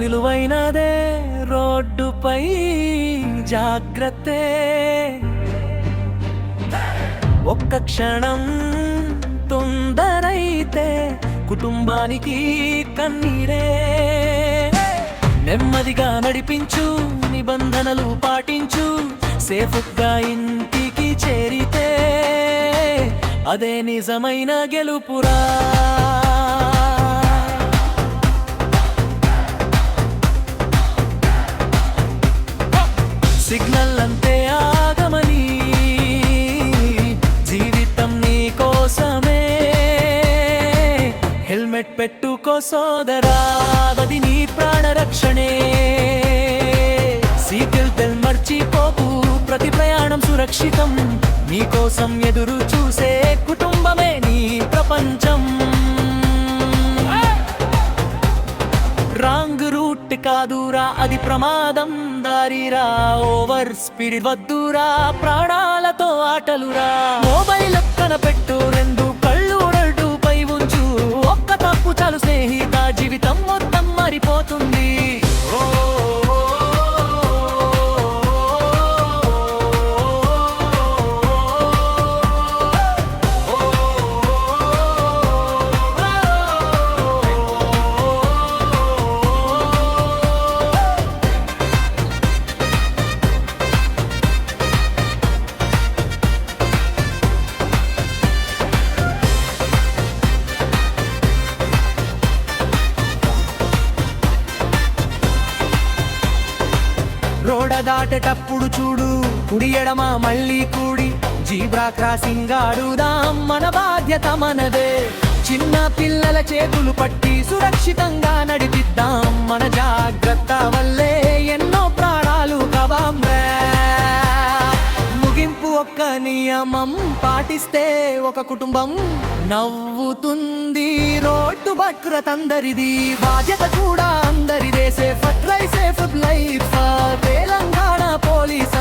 విలువైనదే రోడ్డుపై జాగ్రత్తే. ఒక్క క్షణం తొందరైతే కుటుంబానికి కన్నీరే. నెమ్మదిగా నడిపించు, నిబంధనలు పాటించు, సేఫ్గా ఇంటికి చేరితే అదే నిజమైన గెలుపురా. సిగ్నల్ అంతే ఆగమని, జీవితం నీ కోసమే. హెల్మెట్ పెట్టుకో సోదరా, అది నీ ప్రాణరక్షణే. సీట్ బెల్ట్ మర్చిపోకు, ప్రతి ప్రయాణం సురక్షితం. నీ కోసం ఎదురు చూసే కుటుంబమే నీ ప్రపంచం. రాంగ్ రూట్ కాదురా, అది ప్రమాదం దారిరా. ఓవర్ స్పీడ్ వద్దురా, ప్రాణాలతో ఆటలురా. మొబైల్ పక్కన పెట్టు, రెండు కళ్ళు రోడ్డుపై ఉంచు. ఒక్క తప్పు చాలు స్నేహిత, జీవితం మొత్తం మారిపోతుంది. రోడ దాటేటప్పుడు చూడు, కుడి ఎడమ మళ్ళీ కూడి. జీబ్రా క్రాసింగ్ ఆడుదాం, మన బాధ్యత మనదే. చిన్న పిల్లల చేతులు పట్టి సురక్షితంగా నడిపిద్దాం. మన జాగ్రత్త వల్లే ఎన్నో ప్రాణాలు కవాం. ముగింపు ఒక్క నియమం పాటిస్తే ఒక కుటుంబం నవ్వుతుంది. రోడ్డు భద్రత అందరిది, బాధ్యత కూడా అందరిదే. Safe drive, safe life. Telangana police